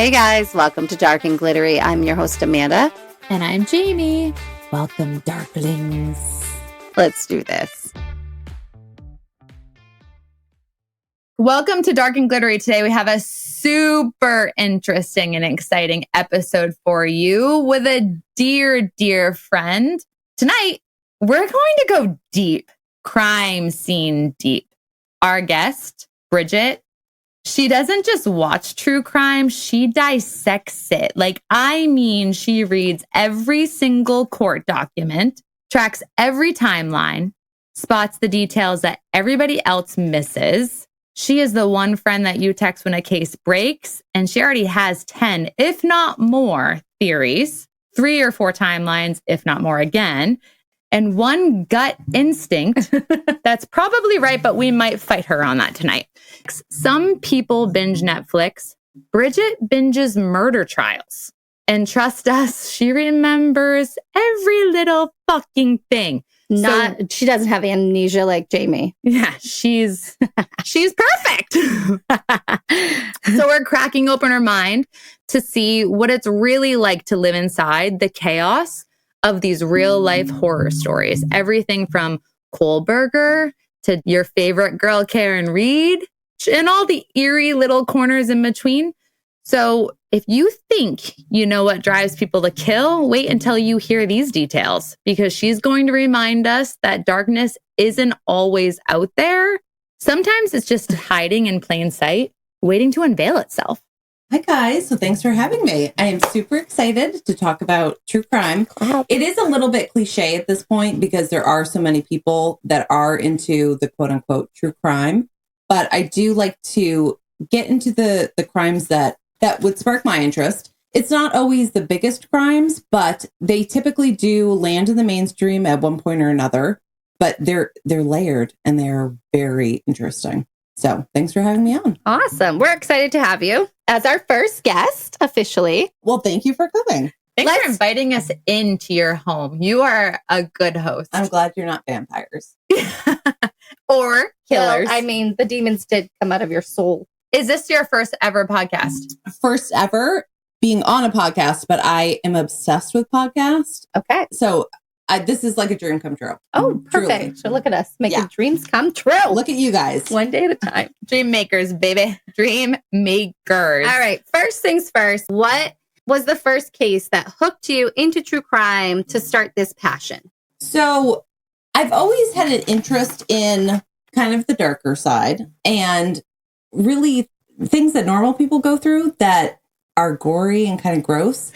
Hey guys, welcome to Dark and Glittery. I'm your host, Amanda. And I'm Jamie. Welcome, Darklings. Let's do this. Welcome to Dark and Glittery. Today we have a super interesting and exciting episode for you with a dear friend. Tonight, we're going to go deep, crime scene deep. Our guest, Bridget, she doesn't just watch true crime, she dissects it. She reads every single court document, tracks every timeline, spots the details that everybody else misses. She is the one friend that you text when a case breaks, and she already has 10, if not more, theories, 3 or 4 timelines, if not more again, and one gut instinct that's probably right, but we might fight her on that tonight. Some people binge Netflix. Bridget binges murder trials. And trust us, she remembers every little fucking thing. She doesn't have amnesia like Jamie. Yeah, she's perfect. So we're cracking open her mind to see what it's really like to live inside the chaos of these real life horror stories. Everything from Kohlberger to your favorite girl, Karen Reed, and all the eerie little corners in between. So if you think you know what drives people to kill, wait until you hear these details, because she's going to remind us that darkness isn't always out there. Sometimes it's just hiding in plain sight, waiting to unveil itself. Hi, guys. So thanks for having me. I am super excited to talk about true crime. It is a little bit cliche at this point because there are so many people that are into the quote unquote true crime. But I do like to get into the crimes that would spark my interest. It's not always the biggest crimes, but they typically do land in the mainstream at one point or another. But they're layered and they're very interesting. So thanks for having me on. Awesome. We're excited to have you as our first guest officially. Well, thank you for coming. Thanks for inviting us into your home. You are a good host. I'm glad you're not vampires. Or killers. Well, the demons did come out of your soul. Is this your first ever podcast? First ever being on a podcast, but I am obsessed with podcasts. Okay. So this is like a dream come true. Oh, perfect. Truly. So look at us making dreams come true. Look at you guys. One day at a time. Dream makers, baby. Dream makers. All right. First things first. What was the first case that hooked you into true crime to start this passion? So I've always had an interest in kind of the darker side and really things that normal people go through that are gory and kind of gross.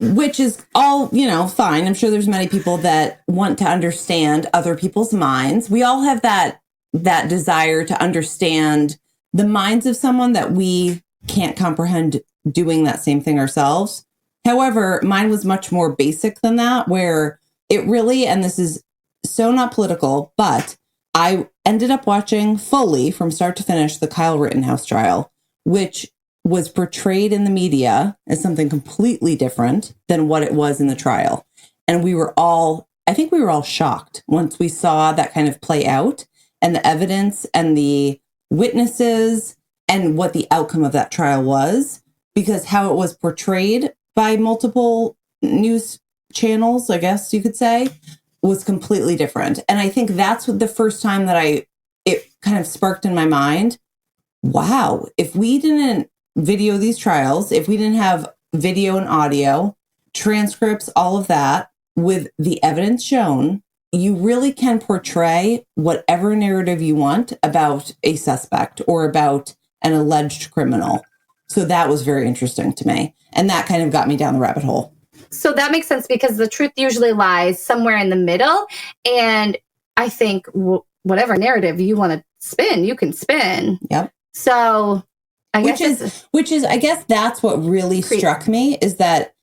Which is all, fine. I'm sure there's many people that want to understand other people's minds. We all have that desire to understand the minds of someone that we can't comprehend doing that same thing ourselves. However, mine was much more basic than that, where it really, and this is so not political, but I ended up watching fully from start to finish the Kyle Rittenhouse trial, which was portrayed in the media as something completely different than what it was in the trial. And I think we were all shocked once we saw that kind of play out and the evidence and the witnesses and what the outcome of that trial was, because how it was portrayed by multiple news channels, I guess you could say, was completely different. And I think that's what the first time that it kind of sparked in my mind. Wow, if we didn't video these trials, if we didn't have video and audio, transcripts, all of that, with the evidence shown, you really can portray whatever narrative you want about a suspect or about an alleged criminal. So that was very interesting to me. And that kind of got me down the rabbit hole. So that makes sense because the truth usually lies somewhere in the middle. And I think whatever narrative you want to spin, you can spin. Yep. So I guess that's what really struck me, is that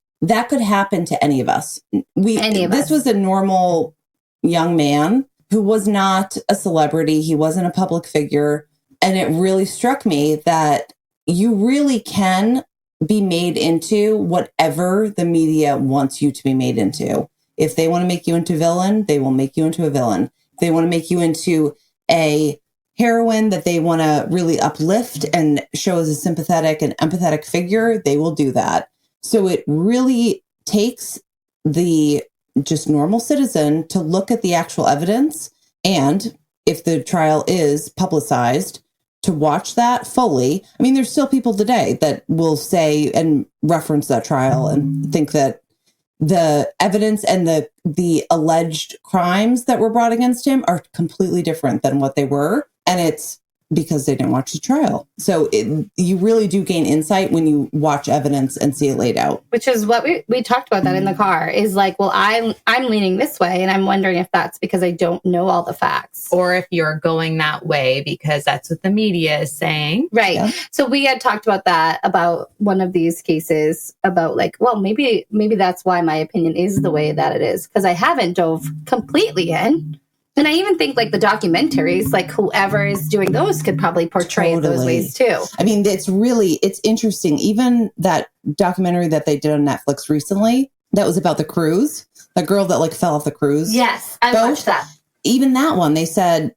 could happen to any of us. This was a normal young man who was not a celebrity. He wasn't a public figure. And it really struck me that you really can be made into whatever the media wants you to be made into. If they want to make you into a villain, they will make you into a villain. If they want to make you into a heroine that they want to really uplift and show as a sympathetic and empathetic figure, they will do that. So it really takes the just normal citizen to look at the actual evidence, and if the trial is publicized, to watch that fully. I mean, there's still people today that will say and reference that trial and think that the evidence and the alleged crimes that were brought against him are completely different than what they were. And it's because they didn't watch the trial. So you really do gain insight when you watch evidence and see it laid out. Which is what we talked about that in the car, is like, well, I'm leaning this way, and I'm wondering if that's because I don't know all the facts. Or if you're going that way because that's what the media is saying. Right. Yeah. So we had talked about that, about one of these cases, about like, well, maybe that's why my opinion is the way that it is, because I haven't dove completely in. And I even think like the documentaries, like whoever is doing those could probably portray it those ways too. I mean, it's interesting. Even that documentary that they did on Netflix recently, that was about the cruise, the girl that like fell off the cruise. Yes, I watched that. Even that one, they said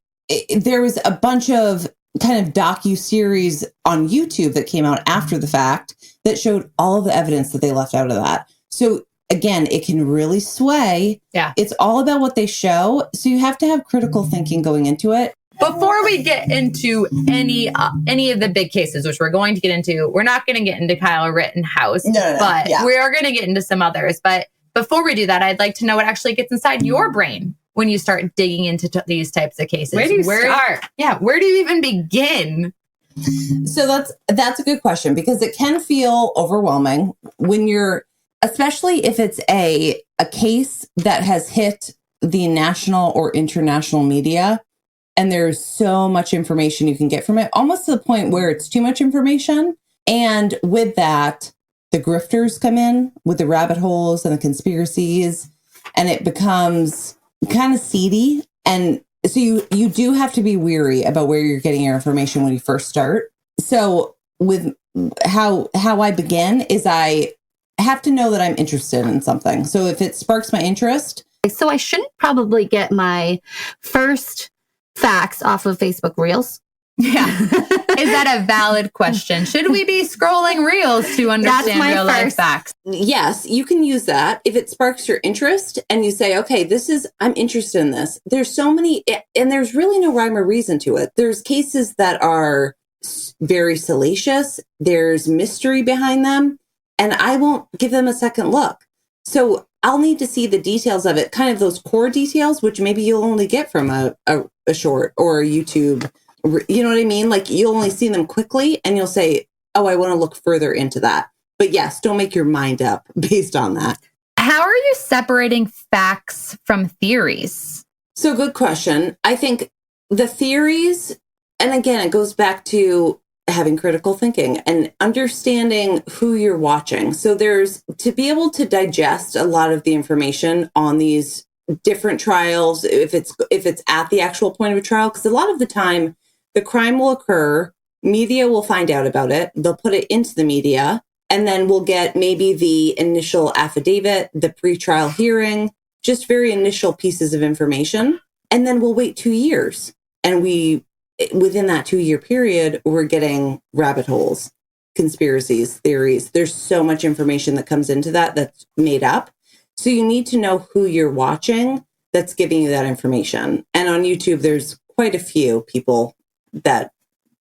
there was a bunch of kind of docu-series on YouTube that came out after the fact that showed all of the evidence that they left out of that. So again, it can really sway. Yeah. It's all about what they show. So you have to have critical thinking going into it. Before we get into any of the big cases, which we're going to get into, we're not going to get into Kyle Rittenhouse, but we are going to get into some others. But before we do that, I'd like to know what actually gets inside your brain when you start digging into these types of cases. Where do you start? Yeah, where do you even begin? So that's a good question, because it can feel overwhelming when you're, especially if it's a case that has hit the national or international media, and there's so much information you can get from it, almost to the point where it's too much information. And with that, the grifters come in with the rabbit holes and the conspiracies, and it becomes kind of seedy. And so you do have to be weary about where you're getting your information when you first start. So with how I begin is I have to know that I'm interested in something. So if it sparks my interest. So I shouldn't probably get my first facts off of Facebook Reels. Yeah. Is that a valid question? Should we be scrolling Reels to understand real life facts? Yes, you can use that if it sparks your interest and you say, okay, I'm interested in this. There's so many, and there's really no rhyme or reason to it. There's cases that are very salacious. There's mystery behind them. And I won't give them a second look. So I'll need to see the details of it, kind of those core details, which maybe you'll only get from a short or a YouTube. You know what I mean? Like you'll only see them quickly and you'll say, oh, I want to look further into that. But yes, don't make your mind up based on that. How are you separating facts from theories? So good question. I think the theories, and again, it goes back to having critical thinking and understanding who you're watching. So to be able to digest a lot of the information on these different trials, if it's at the actual point of a trial, because a lot of the time the crime will occur, media will find out about it, they'll put it into the media, and then we'll get maybe the initial affidavit, the pretrial hearing, just very initial pieces of information. And then we'll wait 2 years. And within that 2-year period, we're getting rabbit holes, conspiracies, theories. There's so much information that comes into that's made up. So you need to know who you're watching that's giving you that information. And on YouTube, there's quite a few people that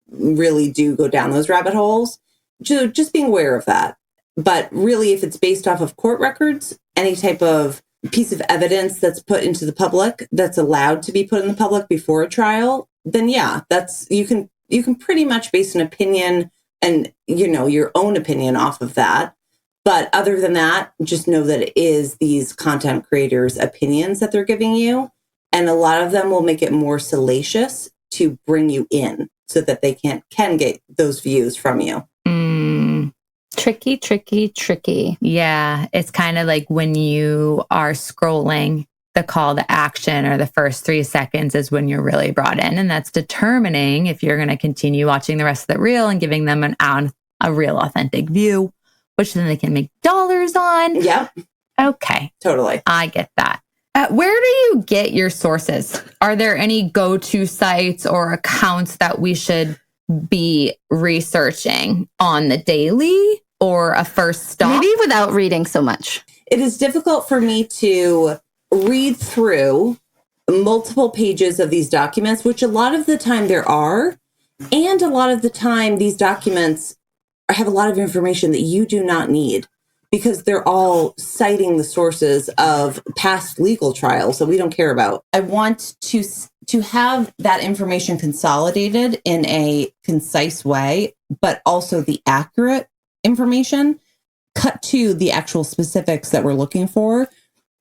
really do go down those rabbit holes. So just being aware of that. But really, if it's based off of court records, any type of piece of evidence that's put into the public, that's allowed to be put in the public before a trial, then yeah, you can pretty much base an opinion and, your own opinion off of that. But other than that, just know that it is these content creators' opinions that they're giving you. And a lot of them will make it more salacious to bring you in so that they can get those views from you. Tricky, tricky, tricky. Yeah. It's kind of like when you are scrolling, the call to action or the first 3 seconds is when you're really brought in. And that's determining if you're going to continue watching the rest of the reel and giving them a real authentic view, which then they can make dollars on. Yep. Okay. Totally. I get that. Where do you get your sources? Are there any go-to sites or accounts that we should be researching on the daily or a first stop? Maybe without reading so much. It is difficult for me to read through multiple pages of these documents, which a lot of the time there are. And a lot of the time these documents have a lot of information that you do not need, because they're all citing the sources of past legal trials that we don't care about. I want to have that information consolidated in a concise way, but also the accurate information cut to the actual specifics that we're looking for.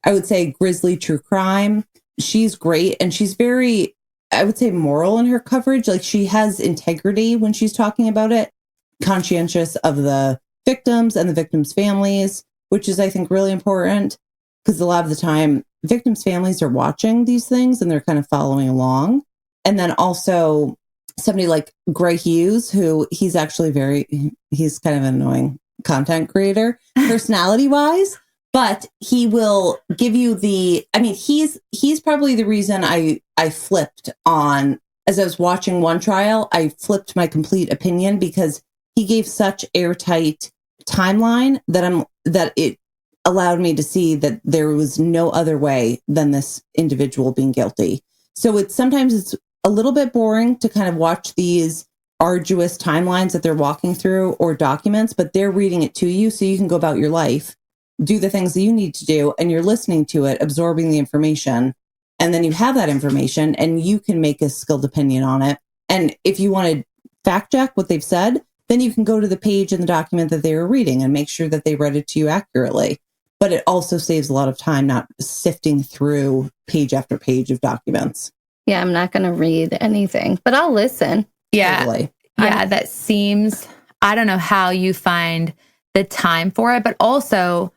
I would say Grizzly True Crime. She's great. And she's very, I would say, moral in her coverage. Like, she has integrity when she's talking about it, conscientious of the victims and the victims' families, which is, I think, really important, because a lot of the time victims' families are watching these things and they're kind of following along. And then also somebody like Gray Hughes, who he's kind of an annoying content creator, personality wise, but he will give you he's probably the reason I flipped on, as I was watching one trial, I flipped my complete opinion, because he gave such airtight timeline that it allowed me to see that there was no other way than this individual being guilty. So sometimes it's a little bit boring to kind of watch these arduous timelines that they're walking through or documents, but they're reading it to you so you can go about your life, do the things that you need to do, and you're listening to it, absorbing the information. And then you have that information and you can make a skilled opinion on it. And if you want to fact check what they've said, then you can go to the page in the document that they were reading and make sure that they read it to you accurately. But it also saves a lot of time not sifting through page after page of documents. Yeah, I'm not going to read anything, but I'll listen. Yeah. Totally. Yeah, that seems, I don't know how you find the time for it, but also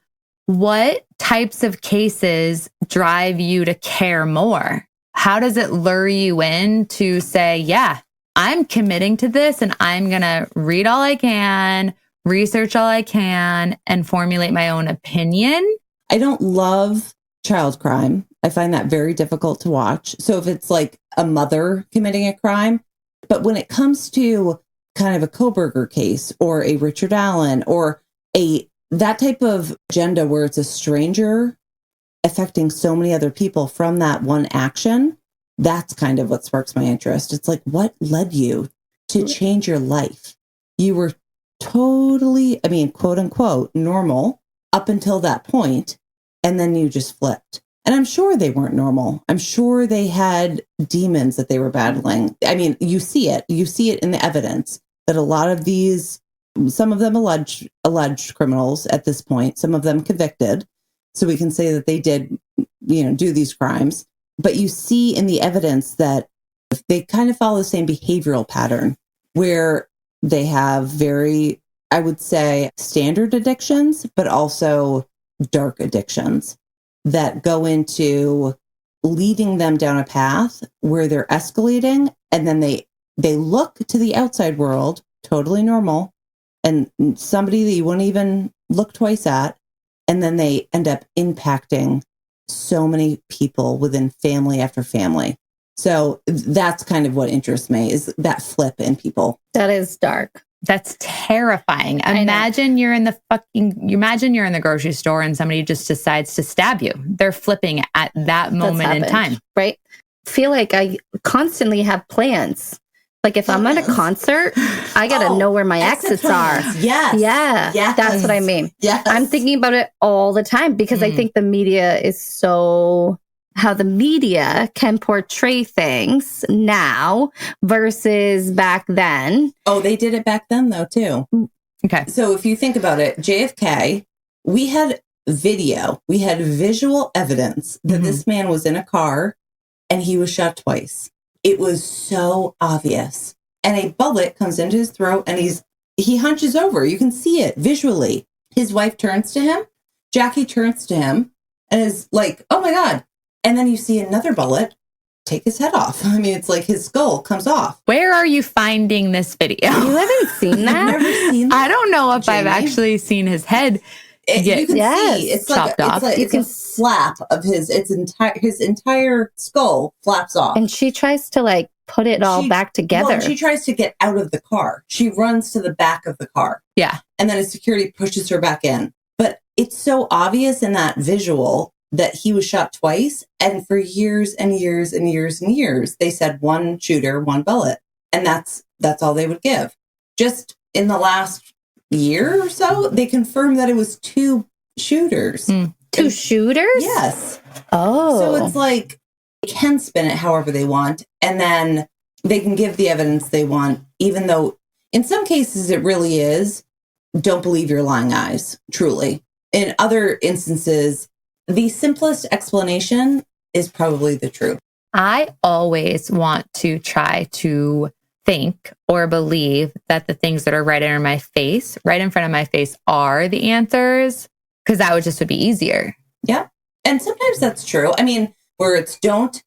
what types of cases drive you to care more? How does it lure you in to say, yeah, I'm committing to this and I'm going to read all I can, research all I can, and formulate my own opinion? I don't love child crime. I find that very difficult to watch. So if it's like a mother committing a crime, but when it comes to kind of a Koberger case or a Richard Allen or that type of agenda where it's a stranger affecting so many other people from that one action, that's kind of what sparks my interest. It's like, what led you to change your life? You were totally, quote unquote, normal up until that point, and then you just flipped. And I'm sure they weren't normal. I'm sure they had demons that they were battling. You see it in the evidence that a lot of these, some of them alleged criminals at this point, some of them convicted. So we can say that they did, do these crimes. But you see in the evidence that they kind of follow the same behavioral pattern where they have very, I would say, standard addictions, but also dark addictions that go into leading them down a path where they're escalating. And then they look to the outside world, totally normal, and somebody that you wouldn't even look twice at. And then they end up impacting so many people within family after family. So that's kind of what interests me, is that flip in people. That is dark. That's terrifying. Imagine you're in the grocery store and somebody just decides to stab you. They're flipping at that moment in time. Right? I feel like I constantly have plans. Like if I'm at a concert, I got to know where my exits are. Yes. Yeah. Yes. That's what I mean. Yes. I'm thinking about it all the time because I think the media is how the media can portray things now versus back then. Oh, they did it back then though, too. Okay. So if you think about it, JFK, we had visual evidence that this man was in a car and he was shot twice. It was so obvious. And a bullet comes into his throat and he hunches over. You can see it visually. His wife turns to him. Jackie turns to him and is like, oh my God. And then you see another bullet take his head off. It's like his skull comes off. Where are you finding this video? You haven't seen that? I've never seen that. I don't know if I've actually seen his head You can Yes. see it's Chopped like off. it's like You it's can a flap of his entire skull flaps off. And she tries to like put it all back together. Well, she tries to get out of the car. She runs to the back of the car. Yeah. And then a security pushes her back in. But it's so obvious in that visual that he was shot twice. And for years and years and years and years, they said one shooter, one bullet. And that's all they would give. Just in the last year or so, they confirmed that it was two shooters. Two shooters? Yes. Oh. So it's like, they can spin it however they want. And then they can give the evidence they want, even though in some cases it really is, don't believe your lying eyes, truly. In other instances, the simplest explanation is probably the truth. I always want to try to think or believe that the things that are right in my face, right in front of my face, are the answers, because that would be easier. Yeah. And sometimes that's true. I mean, where it's don't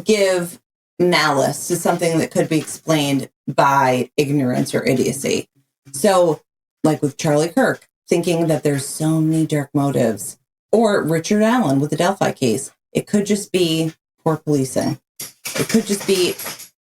give malice to something that could be explained by ignorance or idiocy. So, like with Charlie Kirk, thinking that there's so many dark motives, or Richard Allen with the Delphi case, it could just be poor policing. It could just be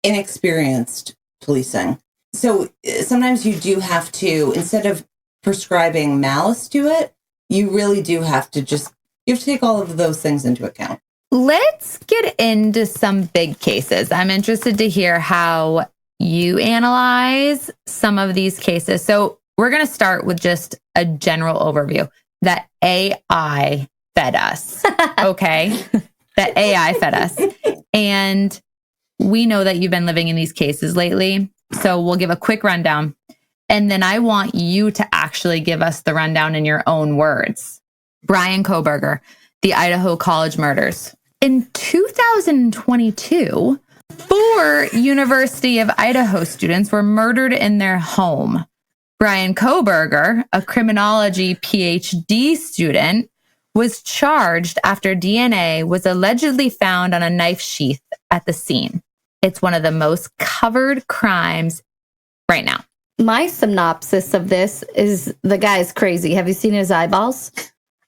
inexperienced policing. So sometimes you do have to, instead of prescribing malice to it, you really do have to you have to take all of those things into account. Let's get into some big cases. I'm interested to hear how you analyze some of these cases. So we're going to start with just a general overview that AI fed us. Okay. That AI fed us. And we know that you've been living in these cases lately. So we'll give a quick rundown. And then I want you to actually give us the rundown in your own words. Bryan Kohberger, the Idaho College Murders. In 2022, 4 University of Idaho students were murdered in their home. Bryan Kohberger, a criminology PhD student, was charged after DNA was allegedly found on a knife sheath at the scene. It's one of the most covered crimes right now. My synopsis of this is the guy's crazy. Have you seen his eyeballs?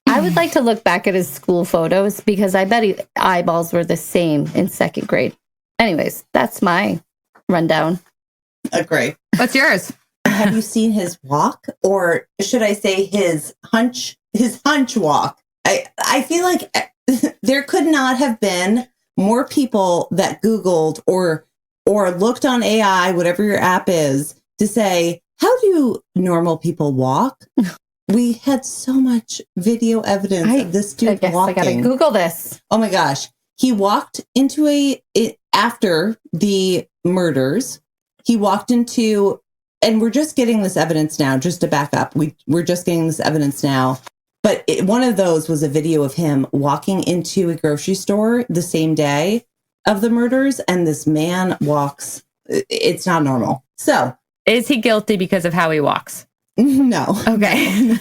I would like to look back at his school photos because I bet his eyeballs were the same in 2nd grade. Anyways, that's my rundown. Great. What's yours? Have you seen his walk, or should I say his hunch walk? I feel like there could not have been more people that Googled or looked on AI, whatever your app is, to say, how do normal people walk? We had so much video evidence of this dude walking. I gotta Google this. Oh my gosh. He walked into after the murders, he walked into, and we're just getting this evidence now, just to back up. We're just getting this evidence now. But one of those was a video of him walking into a grocery store the same day of the murders. And this man walks. It's not normal. So. Is he guilty because of how he walks? No. Okay.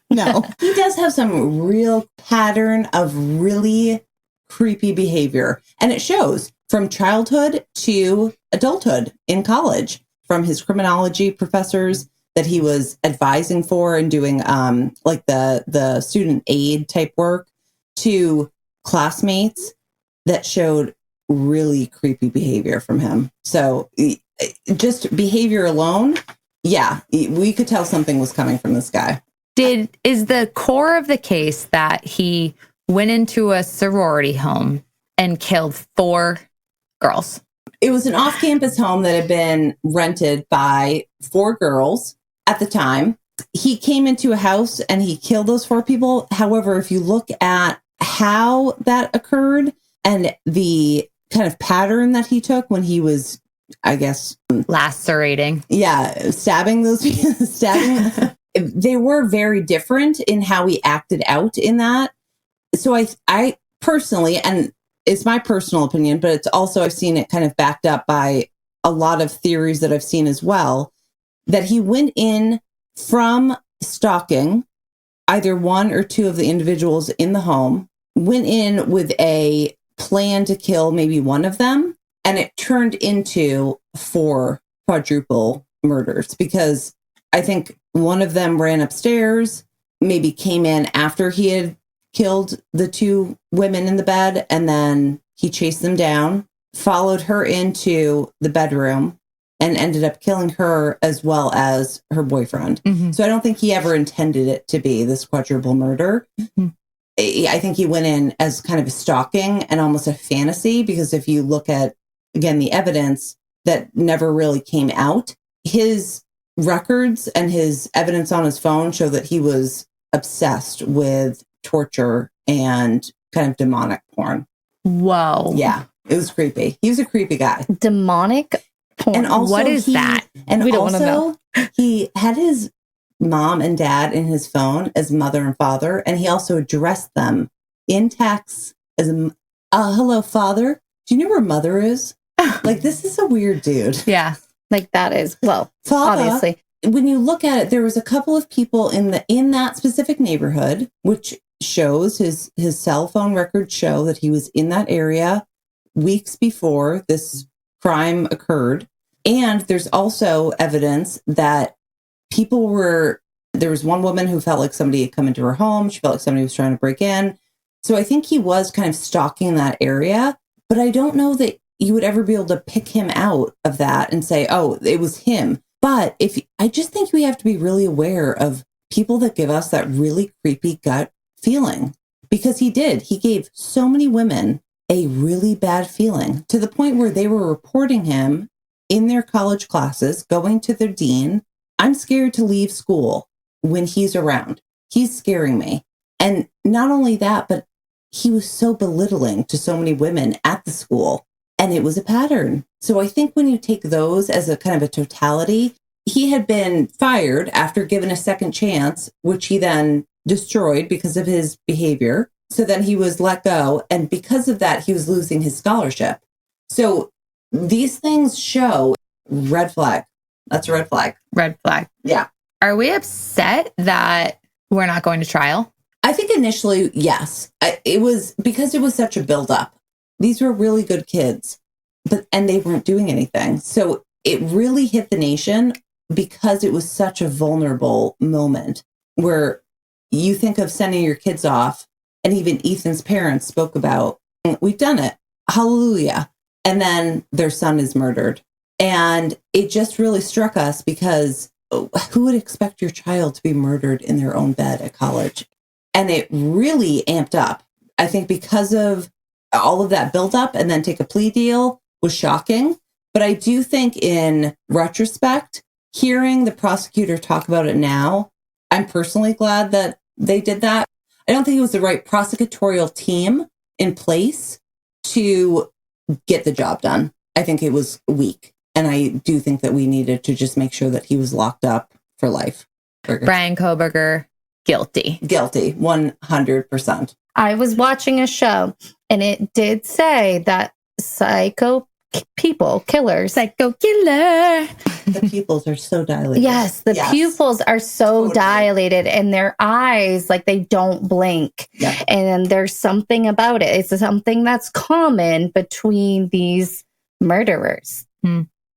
No. He does have some real pattern of really creepy behavior. And it shows from childhood to adulthood in college, from his criminology professors that he was advising for and doing like the student aid type work, to classmates that showed really creepy behavior from him. So just behavior alone, yeah, we could tell something was coming from this guy. Is the core of the case that he went into a sorority home and killed 4 girls? It was an off-campus home that had been rented by 4 girls at the time. He came into a house and he killed those 4 people. However, if you look at how that occurred and the kind of pattern that he took when he was, I guess, lacerating. Yeah, stabbing those people, they were very different in how he acted out in that. So I personally, and it's my personal opinion, but it's also, I've seen it kind of backed up by a lot of theories that I've seen as well, that he went in from stalking either 1 or 2 of the individuals in the home, went in with a plan to kill maybe 1 of them, and it turned into 4 quadruple murders, because I think one of them ran upstairs, maybe came in after he had killed the two women in the bed, and then he chased them down, followed her into the bedroom, and ended up killing her as well as her boyfriend. Mm-hmm. So I don't think he ever intended it to be this quadruple murder. Mm-hmm. I think he went in as kind of a stalking and almost a fantasy, because if you look at, again, the evidence that never really came out, his records and his evidence on his phone show that he was obsessed with torture and kind of demonic porn. Whoa. Yeah, it was creepy. He was a creepy guy. Demonic porn. And also what is that? And We don't want to also, he had his mom and dad in his phone as mother and father, and he also addressed them in text as hello, father. Do you know where mother is? Like, this is a weird dude. Yeah. Like that is, well, Father, obviously. when you look at it, there was a couple of people in that specific neighborhood, which shows his cell phone records show that he was in that area weeks before this crime occurred. And there's also evidence that there was one woman who felt like somebody had come into her home. She felt like somebody was trying to break in. So I think he was kind of stalking that area, but I don't know that you would ever be able to pick him out of that and say, oh, it was him. But I just think we have to be really aware of people that give us that really creepy gut feeling, because he gave so many women a really bad feeling, to the point where they were reporting him in their college classes, going to their dean. I'm scared to leave school when he's around. He's scaring me. And not only that, but he was so belittling to so many women at the school, and it was a pattern. So I think when you take those as a kind of a totality, he had been fired after given a second chance, which he then destroyed because of his behavior. So then he was let go. And because of that, he was losing his scholarship. So these things show red flag. That's a red flag. Red flag. Yeah. Are we upset that we're not going to trial? I think initially, yes. It was because it was such a buildup. These were really good kids, and they weren't doing anything. So it really hit the nation because it was such a vulnerable moment where you think of sending your kids off, and even Ethan's parents spoke about, we've done it. Hallelujah. And then their son is murdered. And it just really struck us, because who would expect your child to be murdered in their own bed at college? And it really amped up. I think because of all of that buildup, and then take a plea deal was shocking. But I do think in retrospect, hearing the prosecutor talk about it now, I'm personally glad that they did that. I don't think it was the right prosecutorial team in place to get the job done. I think it was weak. And I do think that we needed to just make sure that he was locked up for life. Brian Kohberger, guilty. Guilty, 100%. I was watching a show, and it did say that psycho killers. Psycho killer. The pupils are so dilated. Yes, the pupils are so Totally. dilated, and their eyes, like, they don't blink. Yeah. And there's something about it. It's something that's common between these murderers.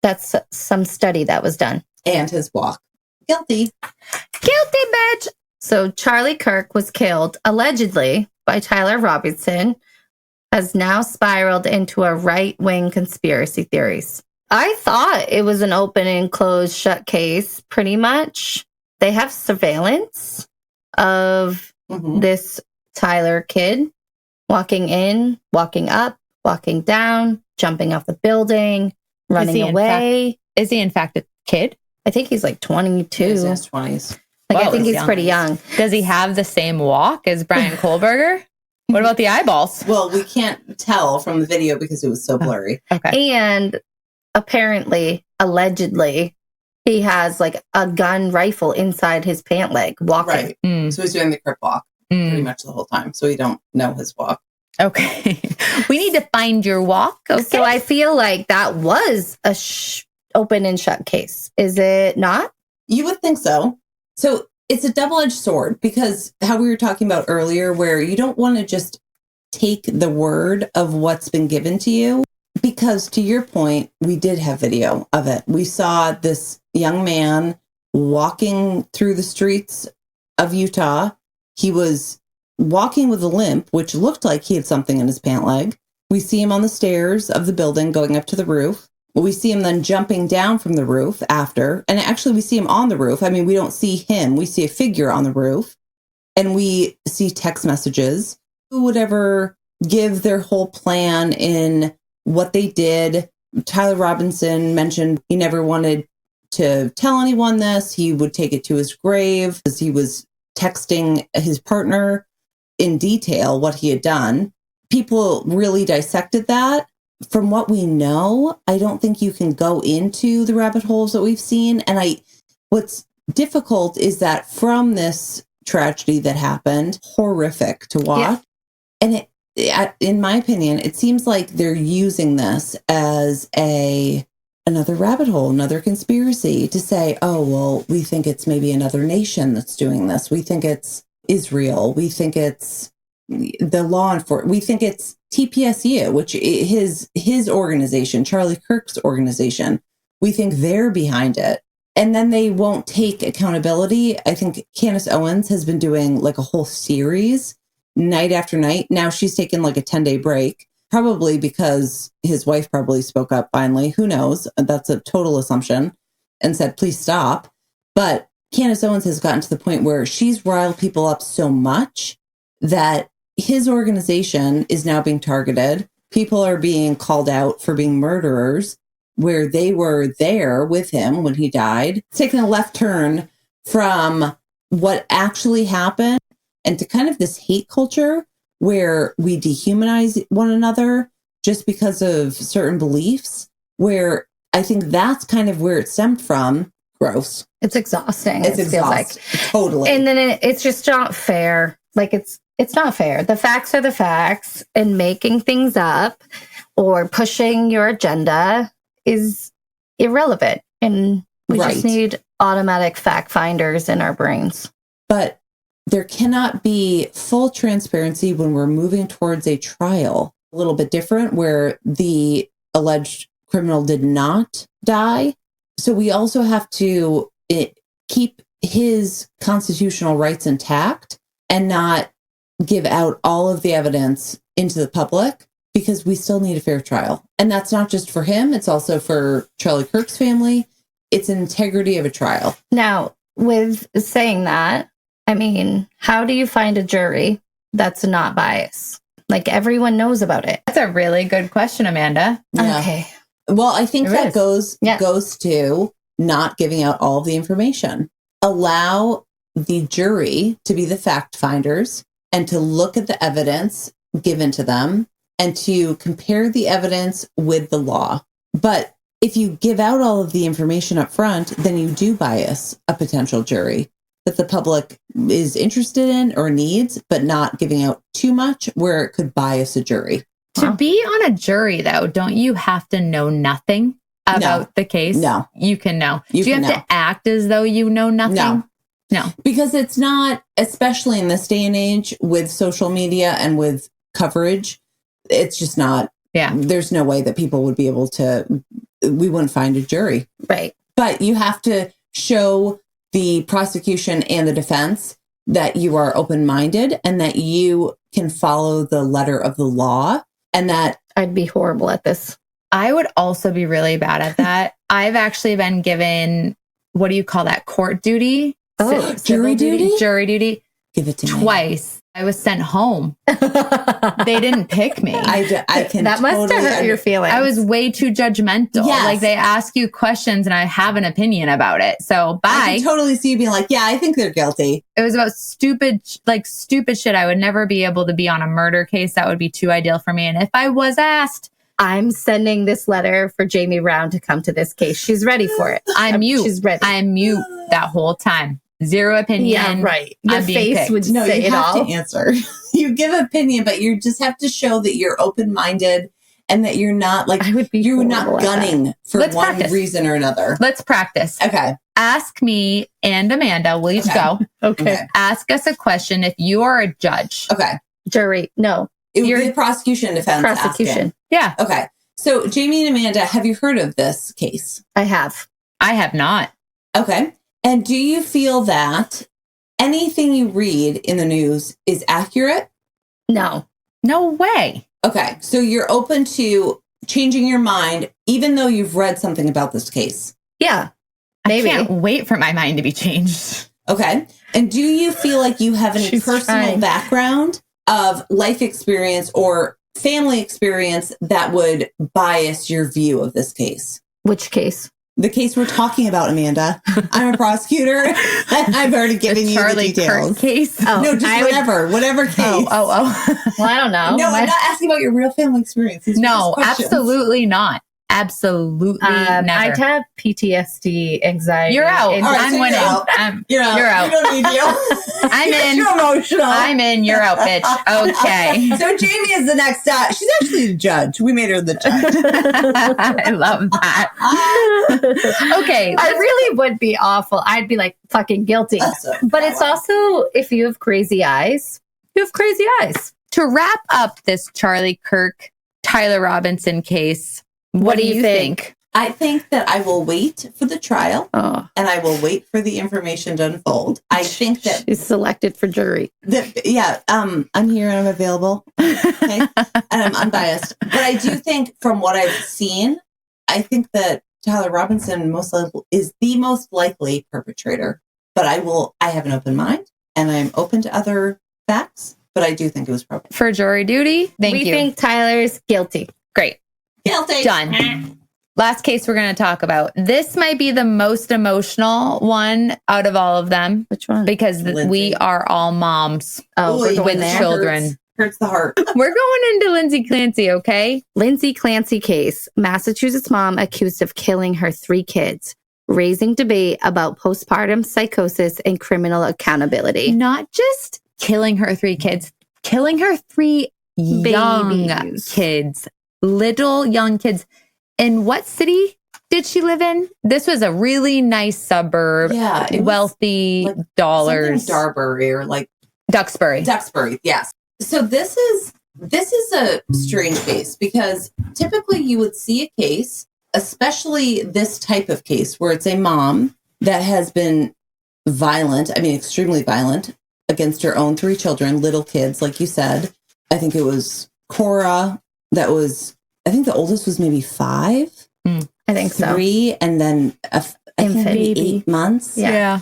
That's some study that was done. And his walk. Guilty. Guilty, bitch. So Charlie Kirk was killed, allegedly, by Tyler Robinson, has now spiraled into a right-wing conspiracy theories. I thought it was an open and closed shut case, pretty much. They have surveillance of this Tyler kid walking in, walking up, walking down, jumping off the building, running away. Is he in fact a kid? I think he's like 22. He's in his 20s. Like, Whoa, I think he's young. pretty young. Does he have the same walk as Brian Kohberger? What about the eyeballs? Well, we can't tell from the video because it was so blurry. Okay. And apparently, allegedly, he has like a gun rifle inside his pant leg walking. Right. So he's doing the crip walk pretty much the whole time. So we don't know his walk. Okay. We need to find your walk. Okay. So I feel like that was a open and shut case. Is it not? You would think so. So it's a double-edged sword, because how we were talking about earlier, where you don't want to just take the word of what's been given to you, because to your point, we did have video of it. We saw this young man walking through the streets of Utah. He was walking with a limp, which looked like he had something in his pant leg. We see him on the stairs of the building going up to the roof. We see him then jumping down from the roof after. And actually, we see him on the roof. I mean, we don't see him. We see a figure on the roof. And we see text messages. Who would ever give their whole plan in what they did? Tyler Robinson mentioned he never wanted to tell anyone this. He would take it to his grave as he was texting his partner in detail what he had done. People really dissected that. From what we know, I don't think you can go into the rabbit holes that we've seen. And what's difficult is that from this tragedy that happened, horrific to watch. Yeah. And in my opinion, it seems like they're using this as another rabbit hole, another conspiracy to say, oh, well, we think it's maybe another nation that's doing this. We think it's Israel. We think it's the law enforcement. We think it's TPSU, which is his organization, Charlie Kirk's organization. We think they're behind it. And then they won't take accountability. I think Candace Owens has been doing like a whole series night after night. Now she's taken like a 10-day break, probably because his wife probably spoke up finally. Who knows? That's a total assumption, and said, please stop. But Candace Owens has gotten to the point where she's riled people up so much that his organization is now being targeted. People are being called out for being murderers where they were there with him when he died. It's taken a left turn from what actually happened and to kind of this hate culture where we dehumanize one another just because of certain beliefs, where I think that's kind of where it stemmed from. Gross. It's exhausting. It's exhausting. Totally. And then it's just not fair. Like it's not fair. The facts are the facts, and making things up or pushing your agenda is irrelevant. And we just need automatic fact finders in our brains. But there cannot be full transparency when we're moving towards a trial. A little bit different where the alleged criminal did not die. So we also have to keep his constitutional rights intact and not give out all of the evidence into the public, because we still need a fair trial. And that's not just for him. It's also for Charlie Kirk's family. It's an integrity of a trial. Now, with saying that, I mean, how do you find a jury that's not biased? Like, everyone knows about it. That's a really good question, Amanda. Yeah. Okay. Well, I think that goes to not giving out all of the information. Allow the jury to be the fact finders and to look at the evidence given to them and to compare the evidence with the law. But if you give out all of the information up front, then you do bias a potential jury that the public is interested in or needs, but not giving out too much where it could bias a jury. To be on a jury, though, don't you have to know nothing about the case? No. You can know. Do you have to act as though you know nothing? No. Because it's not, especially in this day and age with social media and with coverage, it's just not. Yeah. There's no way that people would be able to, we wouldn't find a jury. Right. But you have to show the prosecution and the defense that you are open-minded and that you can follow the letter of the law, and that I'd be horrible at this. I would also be really bad at that. I've actually been given, what do you call that? Court duty? Oh, jury duty? Jury duty. Give it to me. Twice. I was sent home. They didn't pick me. I can. That must totally have hurt your feelings. I was way too judgmental. Yes. Like, they ask you questions and I have an opinion about it. So bye. I can totally see you being like, yeah, I think they're guilty. It was about stupid shit. I would never be able to be on a murder case. That would be too ideal for me. And if I was asked, I'm sending this letter for Jamie Brown to come to this case. She's ready for it. I'm mute. She's ready. I'm mute that whole time. Zero opinion. Yeah, right. Your I'm face picked. would No, say you it have all. to answer. You give opinion, but you just have to show that you're open-minded and that you're not like, I would be you're not horrible at gunning for Let's one practice. reason or another. Let's practice. Okay. Ask me and Amanda, will each Okay. go. Okay. Ask us a question if you are a judge. Okay. Jury. No. It would You're- be the prosecution and defense Prosecution. asking. Yeah, Okay. So Jamie and Amanda, have you heard of this case? I have. I have not. Okay. And do you feel that anything you read in the news is accurate? No. No way. Okay, so you're open to changing your mind, even though you've read something about this case. Yeah. Maybe. I can't wait for my mind to be changed. Okay. And do you feel like you have any personal background of life experience or family experience that would bias your view of this case? Which case? The case we're talking about, Amanda. I'm a prosecutor. I've already given you Charlie the details. Kirk case. Oh, no, just whatever case. Oh. Well, I don't know. No, I'm not asking about your real family experience. No, absolutely not. Absolutely never. I have PTSD, anxiety. You're out. I'm so winning. You're out. You're out. You don't need you. I'm in. You're emotional. I'm in. You're out, bitch. Okay. So Jamie is the next. She's actually the judge. We made her the judge. I love that. Okay. I really would be awful. I'd be like fucking guilty. But it's also, if you have crazy eyes, you have crazy eyes. To wrap up this Charlie Kirk, Tyler Robinson case, what do you think? I think that I will wait for the trial Oh, and I will wait for the information to unfold. I think that, she's selected for jury. I'm here and I'm available. Okay. And I'm unbiased. But I do think from what I've seen, I think that Tyler Robinson is the most likely perpetrator. But I have an open mind and I'm open to other facts, but I do think it was probably For jury duty? Thank you. We think Tyler's guilty. Great. guilty. Done. Last case we're going to talk about. This might be the most emotional one out of all of them. Which one? Because Lindsey. we are all moms Oh, we're Ooh, going with there. children. Hurts the heart. We're going into Lindsey Clancy, okay? Lindsey Clancy case. Massachusetts mom accused of killing her 3 kids, raising debate about postpartum psychosis and criminal accountability. Not just killing her 3 kids, killing her 3 young Babies. kids, little young kids. In what city did she live in? This was a really nice suburb. Yeah. it was Wealthy like dollars. something Darbury or like Duxbury. Duxbury. Yes. So this is a strange case because typically you would see a case, especially this type of case where it's a mom that has been violent, extremely violent against her own 3 children, little kids, like you said. I think it was Cora I think the oldest was maybe 5. I think so. 3, and then I think Infant maybe baby. 8 months. Yeah.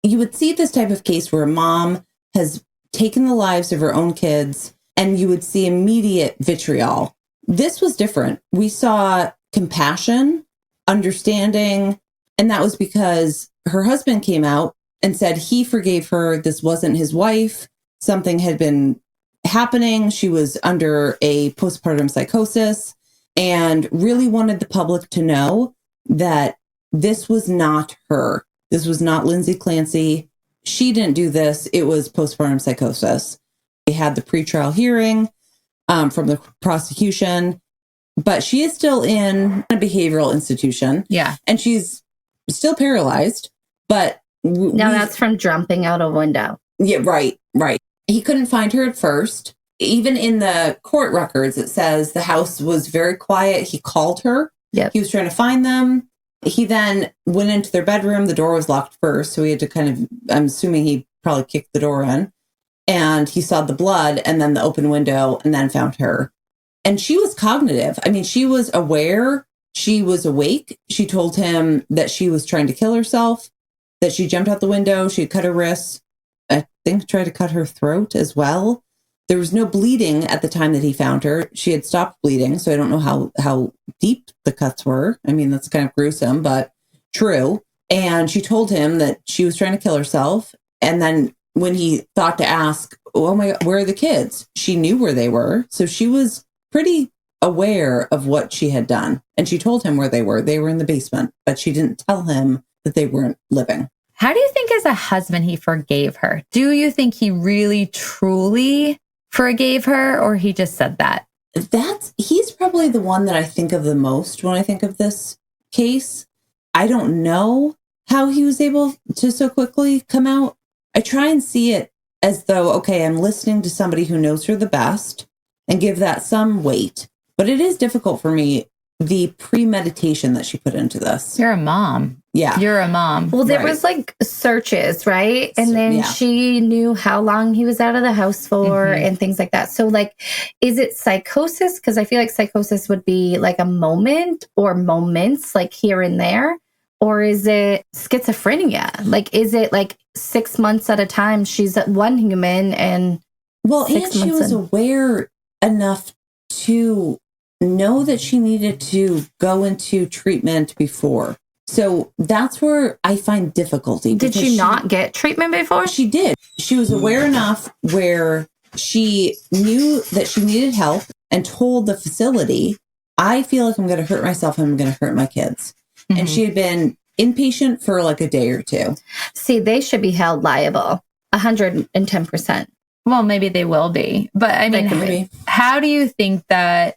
You would see this type of case where a mom has taken the lives of her own kids and you would see immediate vitriol. This was different. We saw compassion, understanding, and that was because her husband came out and said he forgave her. This wasn't his wife. Something had been happening. She was under a postpartum psychosis and really wanted the public to know that this was not her. This was not Lindsey Clancy. She didn't do this. It was postpartum psychosis. They had the pretrial hearing from the prosecution, but she is still in a behavioral institution. Yeah. And she's still paralyzed, but No, that's from jumping out a window. yeah, right. He couldn't find her at first. Even in the court records, it says the house was very quiet. He called her. Yep. He was trying to find them. He then went into their bedroom. The door was locked first. So he had to I'm assuming he probably kicked the door in. And he saw the blood and then the open window and then found her. And she was cognitive. She was aware. She was awake. She told him that she was trying to kill herself, that she jumped out the window. She cut her wrists. I think tried to cut her throat as well. There was no bleeding at the time that he found her. She had stopped bleeding. So I don't know how deep the cuts were. That's kind of gruesome, but true. And she told him that she was trying to kill herself. And then when he thought to ask, oh my God, where are the kids? She knew where they were. So she was pretty aware of what she had done. And she told him where they were. They were in the basement, but she didn't tell him that they weren't living. How do you think as a husband he forgave her? Do you think he really, truly forgave her, or he just said that? He's probably the one that I think of the most when I think of this case. I don't know how he was able to so quickly come out. I try and see it as though, okay, I'm listening to somebody who knows her the best and give that some weight. But it is difficult for me, the premeditation that she put into this. You're a mom. Yeah. You're a mom. Well, there was like searches, right? And then she knew how long he was out of the house for and things like that. So like, is it psychosis? Because I feel like psychosis would be like a moment or moments like here and there. Or is it schizophrenia? Like, is it like 6 months at a time? She's one human and and she was aware enough to know that she needed to go into treatment before. So that's where I find difficulty. Did she not get treatment before? She did. She was aware enough where she knew that she needed help and told the facility, I feel like I'm going to hurt myself and I'm going to hurt my kids. Mm-hmm. And she had been inpatient for like a day or two. See, they should be held liable 110%. Well, maybe they will be. But I mean, how do you think that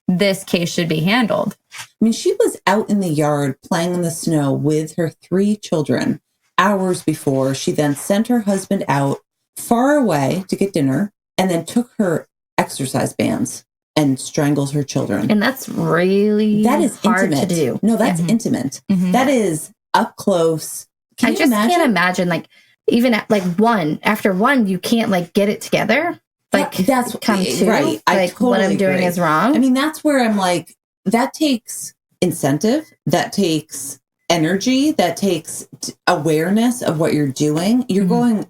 this case should be handled? I mean, she was out in the yard playing in the snow with her 3 children hours before. She then sent her husband out far away to get dinner and then took her exercise bands and strangles her children. And that's really hard intimate. to do. No, that's intimate. Mm-hmm. That is up close. I just can't imagine, like, even at like after one, you can't like get it together. Like that's come to right. Like totally what I'm doing is wrong. I mean, that's where I'm like, that takes incentive, that takes energy, that takes awareness of what you're doing. You're going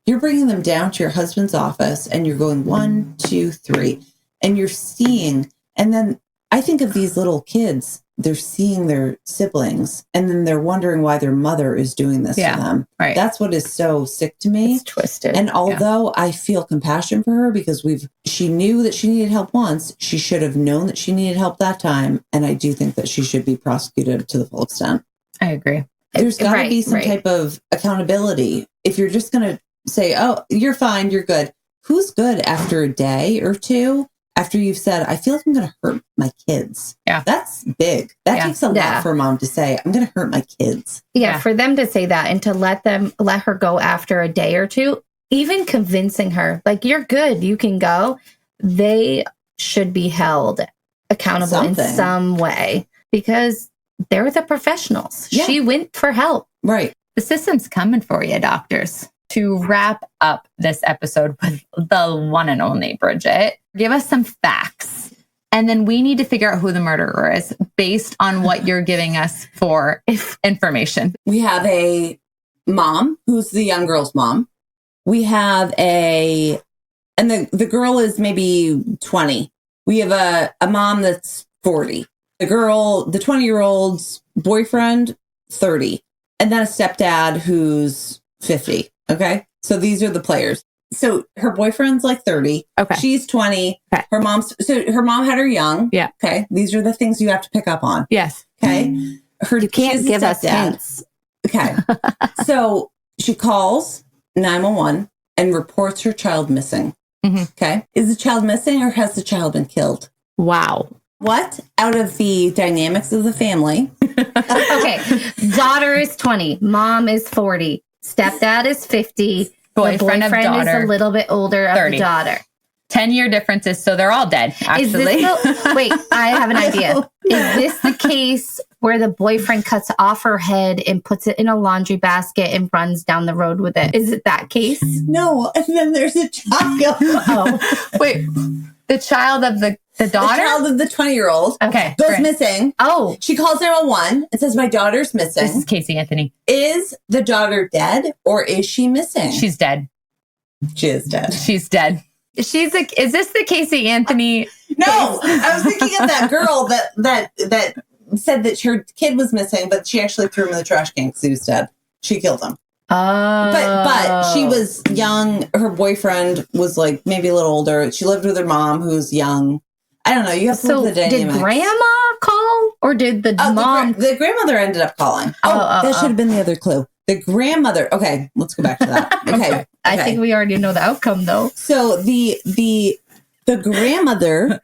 you're bringing them down to your husband's office and you're going 1, 2, 3, and you're seeing, and then I think of these little kids, they're seeing their siblings and then they're wondering why their mother is doing this to them. Right. That's what is so sick to me. It's twisted. And although I feel compassion for her because she knew that she needed help once, she should have known that she needed help that time. And I do think that she should be prosecuted to the full extent. I agree. There's got to be some type of accountability. If you're just going to say, oh, you're fine, you're good. Who's good after a day or two? After you've said, I feel like I'm going to hurt my kids. Yeah. That's big. That takes a lot for a mom to say, I'm going to hurt my kids. Yeah. For them to say that and to let her go after a day or two, even convincing her, like, you're good, you can go. They should be held accountable in some way because they're the professionals. Yeah. She went for help. Right. The system's coming for you, doctors. To wrap up this episode with the one and only Bridget, give us some facts. And then we need to figure out who the murderer is based on what you're giving us for information. We have a mom who's the young girl's mom. We have and the girl is maybe 20. We have a mom that's 40. The 20-year-old's boyfriend, 30. And then a stepdad who's 50. Okay. So these are the players. So her boyfriend's like 30. Okay. She's 20. Okay. Her mom had her young. Yeah. Okay. These are the things you have to pick up on. Yes. Okay. You can't give us hints. Okay. So she calls 911 and reports her child missing. Mm-hmm. Okay. Is the child missing or has the child been killed? Wow. What out of the dynamics of the family? Okay. Daughter is 20. Mom is 40. Stepdad is 50. Boyfriend is a little bit older 30. Of the daughter. 10-year differences, so they're all dead, actually. Wait, I have an idea. Is this the case where the boyfriend cuts off her head and puts it in a laundry basket and runs down the road with it? Is it that case? No, and then there's a child. Oh, wait. The child of the daughter? The child of the 20-year-old. Okay. Goes missing. Oh. She calls 911 and says, my daughter's missing. This is Casey Anthony. Is the daughter dead or is she missing? She's dead. She is dead. She's dead. Is this the Casey Anthony? No, I was thinking of that girl that said that her kid was missing, but she actually threw him in the trash can because he was dead. She killed him. Oh. But she was young. Her boyfriend was like maybe a little older. She lived with her mom who's young. I don't know. You have to look at the dynamics. Did grandma call or did the mom? The grandmother ended up calling. That should have been the other clue. The grandmother. Okay, let's go back to that. Okay. I think we already know the outcome though. So the grandmother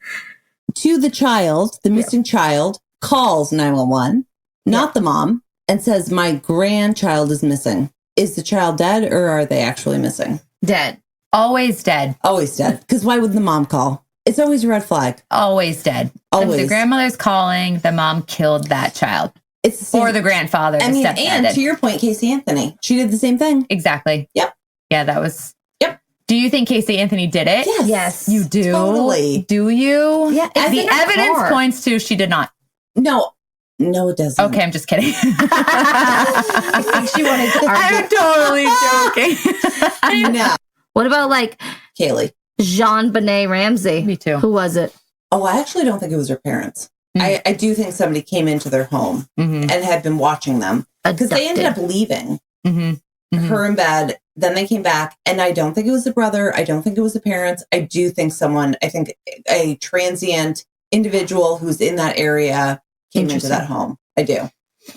to the child, the missing child, calls 911, not the mom, and says, my grandchild is missing. Is the child dead or are they actually missing? Dead. Always dead. Always dead. Because why would the mom call? It's always a red flag. Always dead. Always. If the grandmother's calling, the mom killed that child. It's the same. Or the grandfather. I mean, and to your point, Casey Anthony, she did the same thing. Exactly. Yep. Yeah, that was. Yep. Do you think Casey Anthony did it? Yes. You do? Totally. Do you? Yeah. The evidence points to she did not. No, it doesn't. Okay, I'm just kidding. I think she wanted to argue. I'm totally joking. No. What about like Kaylee? Jean Benet Ramsey? Me too. Who was it? Oh, I actually don't think it was her parents. I do think somebody came into their home and had been watching them because they ended up leaving her in bed. Then they came back, and I don't think it was the brother. I don't think it was the parents. I do think I think a transient individual who's in that area came into that home. I do.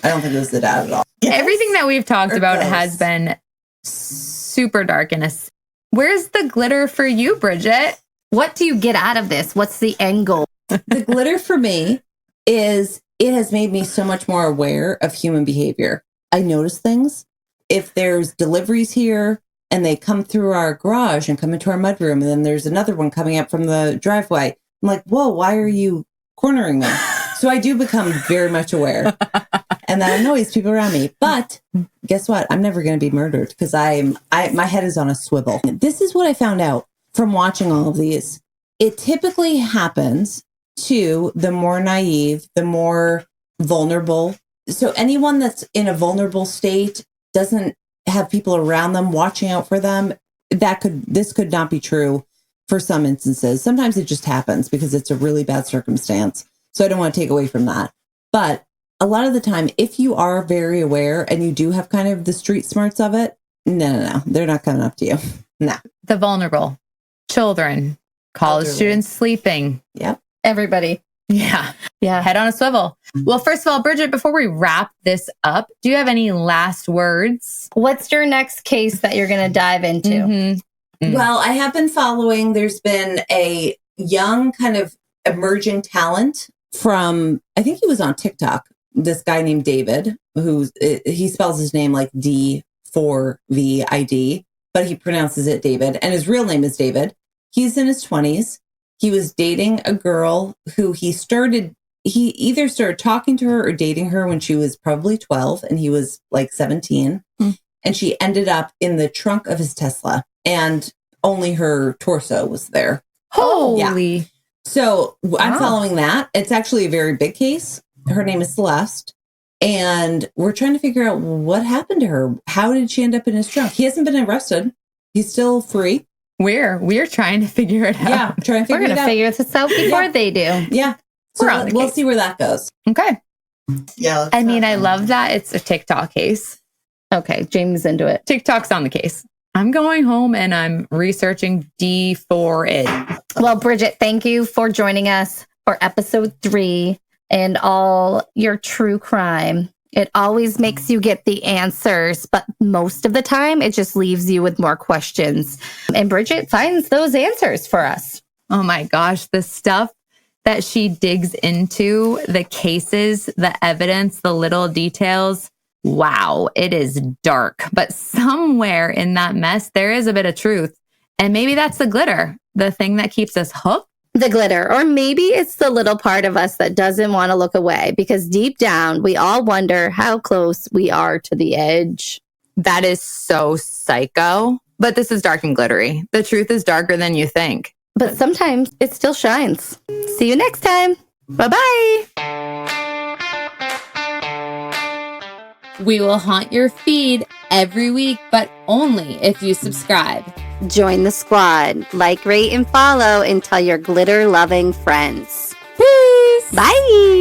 I don't think it was the dad at all. Yes. Everything that we've talked about has been super dark. Where's the glitter for you, Bridget? What do you get out of this? What's the end goal? The glitter for me is it has made me so much more aware of human behavior. I notice things. If there's deliveries here and they come through our garage and come into our mudroom, and then there's another one coming up from the driveway, I'm like, whoa, why are you cornering me? So I do become very much aware. And that annoys people around me. But guess what? I'm never going to be murdered because my head is on a swivel. This is what I found out from watching all of these. It typically happens to the more naive, the more vulnerable. So anyone that's in a vulnerable state doesn't have people around them watching out for them. This could not be true for some instances. Sometimes it just happens because it's a really bad circumstance. So I don't want to take away from that. But a lot of the time, if you are very aware and you do have kind of the street smarts of it, no. They're not coming up to you. No. The vulnerable. Children. College students sleeping. Yep. Everybody. Yeah. Yeah. Head on a swivel. Well, first of all, Bridget, before we wrap this up, do you have any last words? What's your next case that you're going to dive into? Well, I have been following. There's been a young kind of emerging talent from, I think he was on TikTok, this guy named David, he spells his name like D4VID, but he pronounces it David, and his real name is David. He's in his 20s. He was dating a girl who he either started talking to her or dating her when she was probably 12 and he was like 17. And she ended up in the trunk of his Tesla and only her torso was there. Holy. Yeah. So I'm following that. It's actually a very big case. Her name is Celeste. And we're trying to figure out what happened to her. How did she end up in his trunk? He hasn't been arrested. He's still free. We're trying to figure it out. Yeah, trying to figure it out. We're going to figure this out before they do. Yeah. So we'll see where that goes. Okay. Yeah. I mean, I love that it's a TikTok case. Okay, Jamie's into it. TikTok's on the case. I'm going home and I'm researching D4ID. Well, Bridget, thank you for joining us for episode 3 and all your true crime. It always makes you get the answers, but most of the time it just leaves you with more questions. And Bridget finds those answers for us. Oh my gosh, the stuff that she digs into, the cases, the evidence, the little details. Wow, it is dark. But somewhere in that mess, there is a bit of truth. And maybe that's the glitter, the thing that keeps us hooked. The glitter, or maybe it's the little part of us that doesn't want to look away because deep down, we all wonder how close we are to the edge. That is so psycho. But this is dark and glittery. The truth is darker than you think. But sometimes it still shines. See you next time. Bye-bye. We will haunt your feed every week, but only if you subscribe. Join the squad. Like, rate, and follow and tell your glitter-loving friends. Peace! Bye!